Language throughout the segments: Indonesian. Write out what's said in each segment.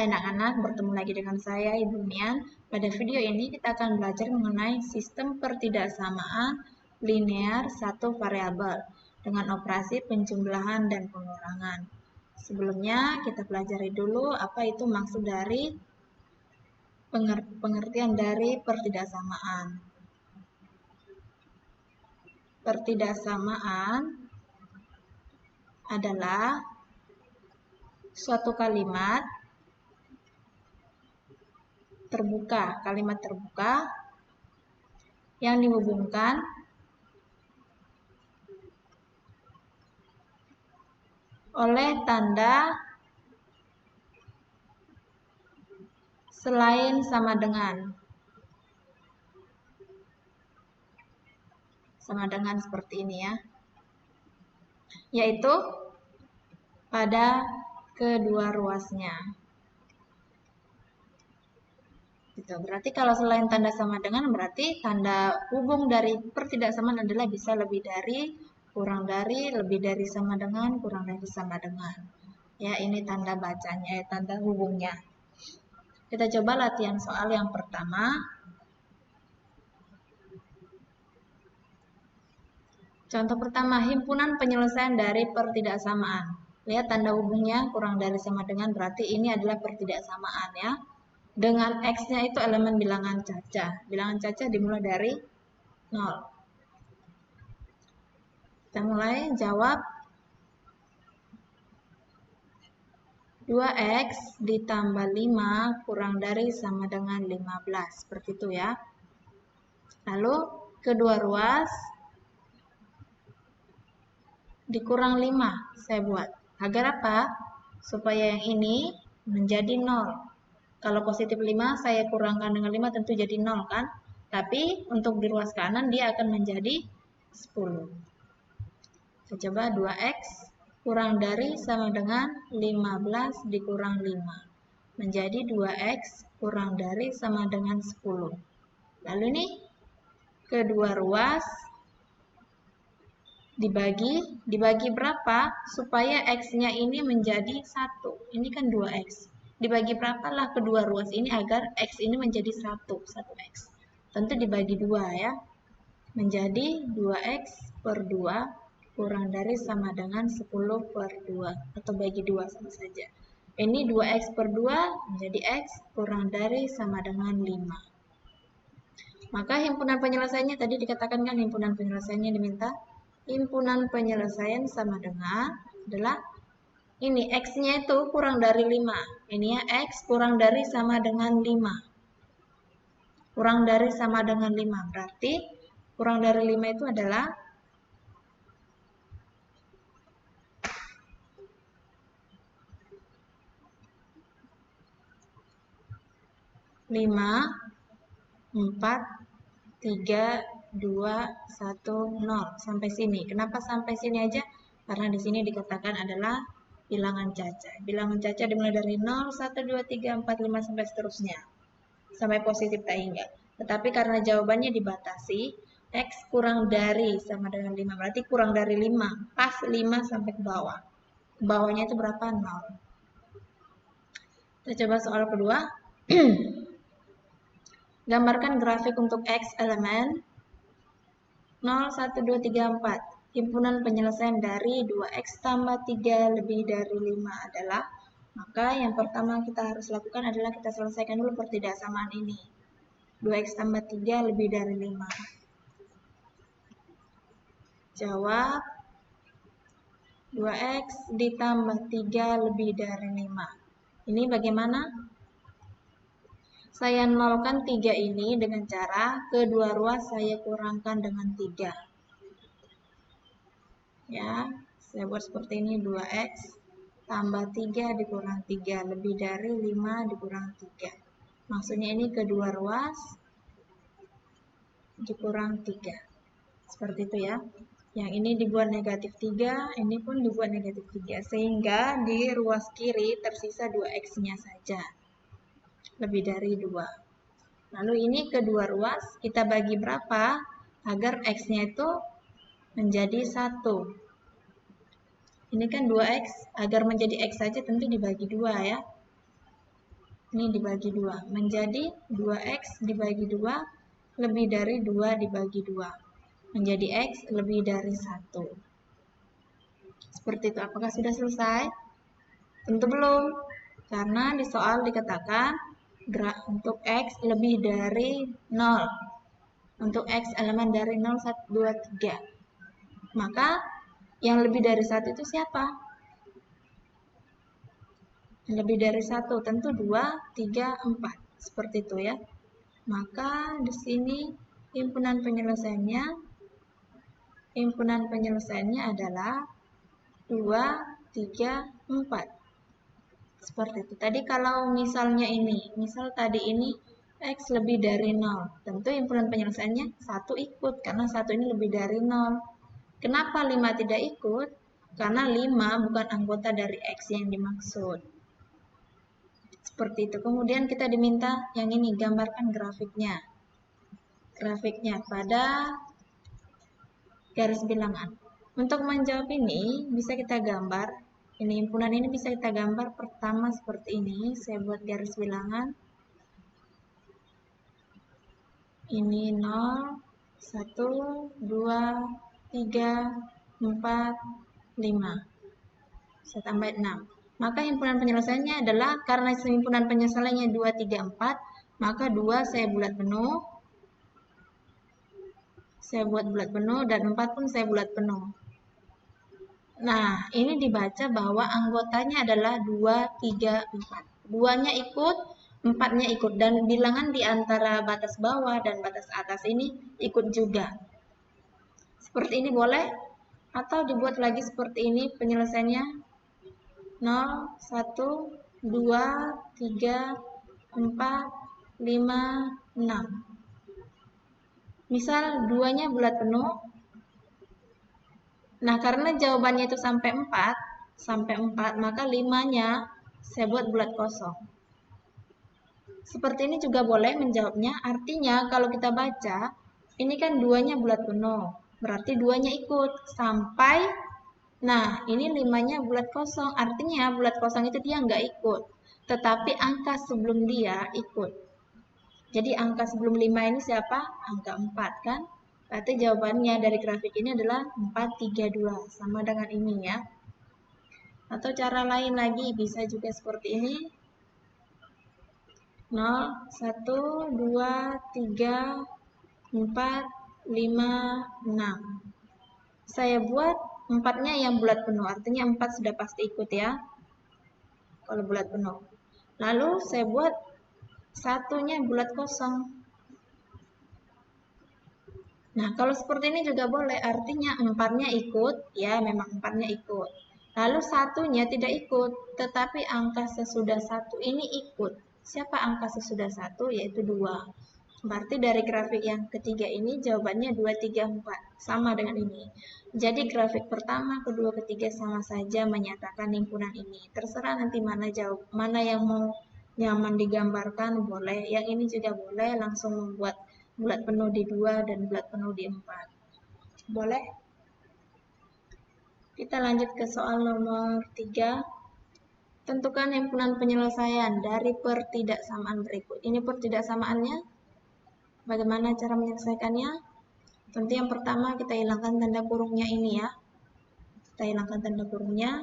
Hai anak-anak, bertemu lagi dengan saya Ibu Mian. Pada video ini kita akan belajar mengenai sistem pertidaksamaan linear satu variabel dengan operasi penjumlahan dan pengurangan. Sebelumnya kita pelajari dulu apa itu maksud dari pengertian dari pertidaksamaan. Pertidaksamaan adalah suatu kalimat terbuka, kalimat terbuka yang dihubungkan oleh tanda selain sama dengan. Sama dengan seperti ini ya. Yaitu pada kedua ruasnya. Gitu. Berarti kalau selain tanda sama dengan berarti tanda hubung dari pertidaksamaan adalah bisa lebih dari, kurang dari, lebih dari sama dengan, kurang dari sama dengan. Ya, ini tanda bacanya, tanda hubungnya. Kita coba latihan soal yang pertama. Contoh pertama, himpunan penyelesaian dari pertidaksamaan. Lihat tanda hubungnya kurang dari sama dengan berarti ini adalah pertidaksamaan ya. Dengan X-nya itu elemen bilangan caca. Bilangan caca dimulai dari 0. Kita mulai jawab. 2X ditambah 5 kurang dari sama dengan 15. Seperti itu ya. Lalu kedua ruas dikurang 5 saya buat. Agar apa? Supaya yang ini menjadi 0. Kalau positif 5 saya kurangkan dengan 5 tentu jadi 0 kan? Tapi untuk di ruas kanan dia akan menjadi 10. Kita coba 2X kurang dari sama dengan 15 dikurang 5. Menjadi 2X kurang dari sama dengan 10. Lalu ini kedua ruas dibagi berapa supaya X-nya ini menjadi 1. Ini kan 2X. Dibagi berapalah kedua ruas ini agar X ini menjadi 1X. Tentu dibagi 2 ya. Menjadi 2X per 2 kurang dari sama dengan 10 per 2. Atau bagi 2 sama saja. Ini 2X per 2 menjadi X kurang dari sama dengan 5. Maka himpunan penyelesaiannya tadi dikatakan kan himpunan penyelesaiannya diminta. Himpunan penyelesaian sama dengan adalah ini X-nya itu kurang dari 5. Ini ya X kurang dari sama dengan 5. Kurang dari sama dengan 5. Berarti kurang dari 5 itu adalah 5, 4, 3, 2, 1, 0. Sampai sini. Kenapa sampai sini aja? Karena di sini dikatakan adalah bilangan caca. Bilangan caca dimulai dari 0, 1, 2, 3, 4, 5, sampai seterusnya. Sampai positif tak hingga. Tetapi karena jawabannya dibatasi, X kurang dari sama dengan 5. Berarti kurang dari 5. Pas 5 sampai ke bawah. Ke bawahnya itu berapa? 0. Kita coba soal kedua. Gambarkan grafik untuk X elemen 0, 1, 2, 3, 4. Himpunan penyelesaian dari 2X tambah 3 lebih dari 5 adalah, maka yang pertama kita harus lakukan adalah kita selesaikan dulu pertidaksamaan ini. 2X tambah 3 lebih dari 5. Jawab 2X ditambah 3 lebih dari 5. Ini bagaimana? Saya nolkan 3 ini dengan cara kedua ruas saya kurangkan dengan 3. Ya, saya buat seperti ini 2X tambah 3 dikurang 3 lebih dari 5 dikurang 3. Maksudnya ini kedua ruas dikurang 3. Seperti itu ya. Yang ini dibuat negatif 3, ini pun dibuat negatif 3. Sehingga di ruas kiri tersisa 2X-nya saja. Lebih dari 2. Lalu ini kedua ruas kita bagi berapa agar X-nya itu menjadi 1. Ini kan 2X, agar menjadi X saja tentu dibagi 2 ya. Ini dibagi 2. Menjadi 2X dibagi 2 lebih dari 2 dibagi 2. Menjadi X lebih dari 1. Seperti itu. Apakah sudah selesai? Tentu belum. Karena di soal dikatakan untuk X lebih dari 0. Untuk X elemen dari 0, 1, 2, 3. Maka yang lebih dari 1 itu siapa? Lebih dari 1 tentu 2, 3, 4. Seperti itu ya. Maka di sini himpunan penyelesaiannya adalah 2, 3, 4. Seperti itu. Tadi kalau misalnya misal tadi ini X lebih dari 0. Tentu himpunan penyelesaiannya 1 ikut karena 1 ini lebih dari 0. Kenapa 5 tidak ikut? Karena 5 bukan anggota dari X yang dimaksud. Seperti itu. Kemudian kita diminta yang ini, gambarkan grafiknya. Grafiknya pada garis bilangan. Untuk menjawab ini, bisa kita gambar. Ini himpunan ini bisa kita gambar pertama seperti ini. Saya buat garis bilangan. Ini 0, 1, 2, 3, 4, 5. Saya tambah 6. Maka himpunan penyelesaiannya adalah, karena himpunan penyelesaiannya 2, 3, 4, maka 2 saya bulat penuh. Saya buat bulat penuh dan 4 pun saya bulat penuh. Nah, ini dibaca bahwa anggotanya adalah 2, 3, 4. 2-nya ikut, 4-nya ikut. Dan bilangan di antara batas bawah dan batas atas ini ikut juga. Seperti ini boleh? Atau dibuat lagi seperti ini penyelesaiannya. 0, 1, 2, 3, 4, 5, 6. Misal 2-nya bulat penuh. Nah, karena jawabannya itu sampai 4, maka 5-nya saya buat bulat kosong. Seperti ini juga boleh menjawabnya. Artinya kalau kita baca, ini kan 2-nya bulat penuh. Berarti 2-nya ikut sampai. Nah, ini 5-nya bulat kosong. Artinya bulat kosong itu dia nggak ikut. Tetapi angka sebelum dia ikut. Jadi angka sebelum 5 ini siapa? Angka 4 kan? Berarti jawabannya dari grafik ini adalah 4, 3, 2. Sama dengan ini ya. Atau cara lain lagi bisa juga seperti ini. 0, 1, 2, 3, 4, 5, 6. Saya buat 4-nya yang bulat penuh, artinya 4 sudah pasti ikut ya, kalau bulat penuh. Lalu saya buat 1-nya bulat kosong. Nah, kalau seperti ini juga boleh, artinya 4-nya ikut, ya memang 4-nya ikut. Lalu 1-nya tidak ikut, tetapi angka sesudah 1 ini ikut. Siapa angka sesudah 1? Yaitu 2. Berarti dari grafik yang ketiga ini jawabannya 2, 3, 4. Sama dengan ini. Jadi grafik pertama, kedua, ketiga sama saja menyatakan himpunan ini. Terserah nanti mana yang mau nyaman digambarkan boleh. Yang ini juga boleh langsung membuat bulat penuh di 2 dan bulat penuh di 4. Boleh? Kita lanjut ke soal nomor 3. Tentukan himpunan penyelesaian dari pertidaksamaan berikut. Ini pertidaksamaannya. Bagaimana cara menyelesaikannya? Tentu yang pertama kita hilangkan tanda kurungnya ini ya. Kita hilangkan tanda kurungnya.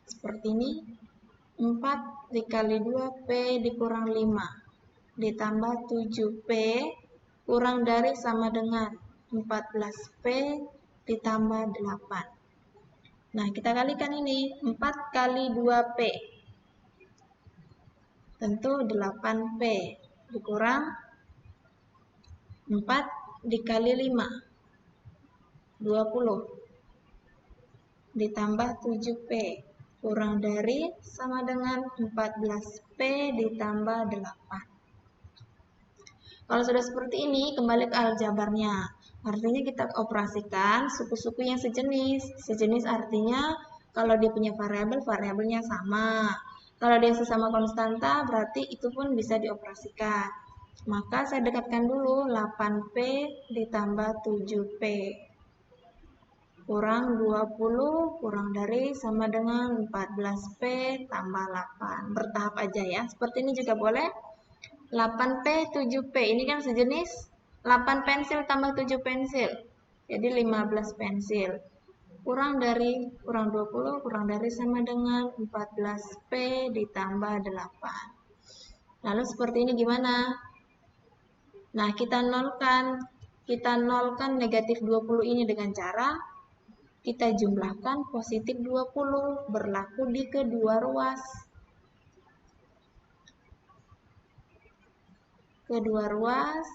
Seperti ini. 4 dikali 2P dikurang 5. Ditambah 7P kurang dari sama dengan 14P ditambah 8. Nah, kita kalikan ini. 4 kali 2P. Tentu 8P dikurang 4 dikali 5, 20, ditambah 7P, kurang dari sama dengan 14P ditambah 8. Kalau sudah seperti ini, kembali ke aljabarnya. Artinya kita operasikan suku-suku yang sejenis. Sejenis artinya kalau dia punya variabel, variabelnya sama. Kalau dia sesama konstanta, berarti itu pun bisa dioperasikan. Maka saya dekatkan dulu 8P ditambah 7P. kurang 20 kurang dari sama dengan 14P tambah 8. Bertahap aja ya. Seperti ini juga boleh. 8P, 7P. Ini kan sejenis 8 pensil tambah 7 pensil. Jadi 15 pensil. Kurang 20 kurang dari sama dengan 14P ditambah 8. Lalu seperti ini gimana? Nah, kita nolkan negatif 20 ini dengan cara kita jumlahkan positif 20 berlaku di kedua ruas. Kedua ruas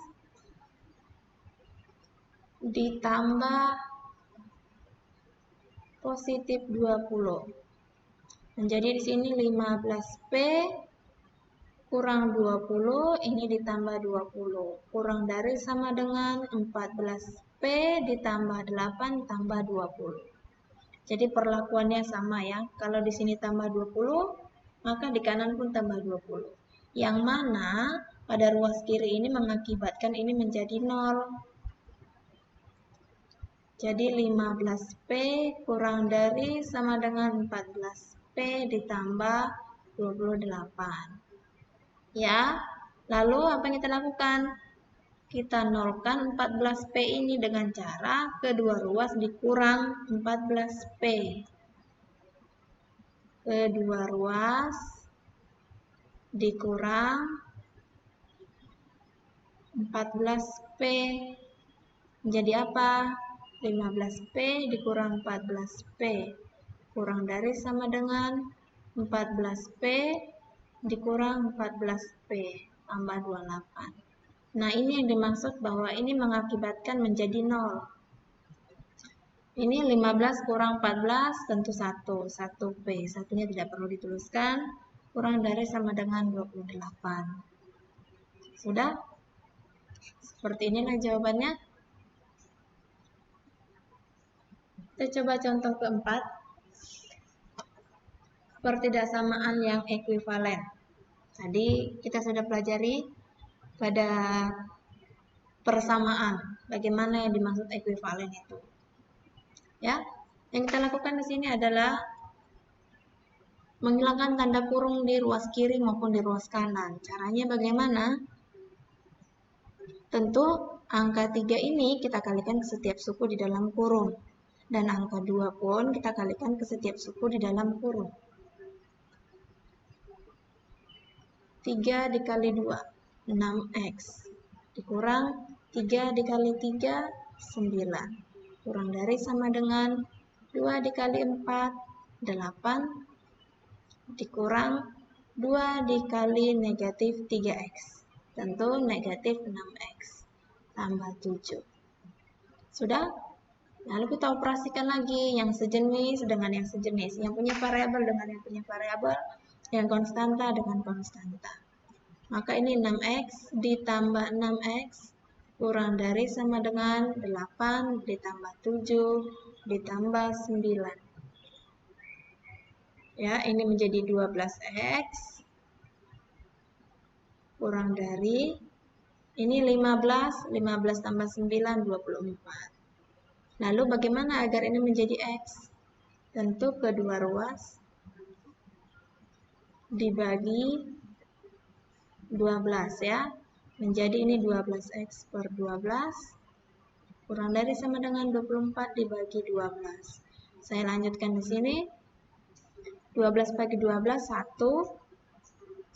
ditambah positif 20. Menjadi di sini 15P kurang 20, ini ditambah 20. Kurang dari sama dengan 14P ditambah 8 tambah 20. Jadi perlakuannya sama ya. Kalau di sini tambah 20, maka di kanan pun tambah 20. Yang mana pada ruas kiri ini mengakibatkan ini menjadi 0. Jadi 15P kurang dari sama dengan 14P ditambah 28. Ya, lalu apa yang kita lakukan? Kita nolkan 14P ini dengan cara kedua ruas dikurang 14P. Kedua ruas dikurang 14P. Menjadi apa? 15P dikurang 14P. Kurang dari sama dengan 14P dikurang 14P tambah 28. Nah, ini yang dimaksud bahwa ini mengakibatkan menjadi 0. Ini 15 kurang 14 tentu 1P. Satunya tidak perlu dituliskan. Kurang dari sama dengan 28. Sudah? Seperti inilah jawabannya. Kita coba contoh keempat. Pertidaksamaan yang ekuivalen. Tadi kita sudah pelajari pada persamaan, bagaimana yang dimaksud ekuivalen itu. Ya, yang kita lakukan di sini adalah menghilangkan tanda kurung di ruas kiri maupun di ruas kanan. Caranya bagaimana? Tentu angka 3 ini kita kalikan ke setiap suku di dalam kurung. Dan angka 2 pun kita kalikan ke setiap suku di dalam kurung. 3 dikali 2, 6X. Dikurang 3 dikali 3, 9. Kurang dari sama dengan 2 dikali 4, 8. Dikurang 2 dikali negatif 3X. Tentu negatif 6X. Tambah 7. Sudah? Lalu kita operasikan lagi yang sejenis dengan yang sejenis. Yang punya variabel dengan yang punya variabel. Yang konstanta dengan konstanta. Maka ini 6X ditambah 6X kurang dari sama dengan 8 ditambah 7 ditambah 9. Ya, ini menjadi 12X kurang dari ini 15 tambah 9 24. Lalu bagaimana agar ini menjadi X? Tentu kedua ruas dibagi 12 ya. Menjadi ini 12X per 12 kurang dari sama dengan 24 dibagi 12. Saya lanjutkan di sini. 12 bagi 12 1.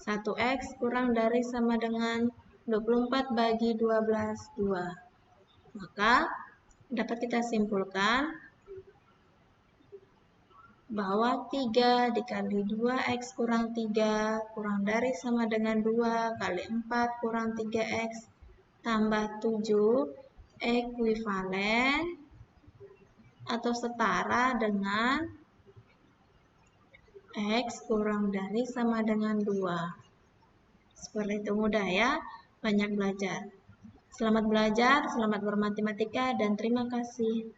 1X kurang dari sama dengan 24 bagi 12 2. Maka dapat kita simpulkan bahwa 3 dikali 2X kurang 3 kurang dari sama dengan 2 kali 4 kurang 3X tambah 7 ekuivalen atau setara dengan X kurang dari sama dengan 2. Seperti itu, mudah ya, banyak belajar. Selamat belajar, selamat bermatematika, dan terima kasih.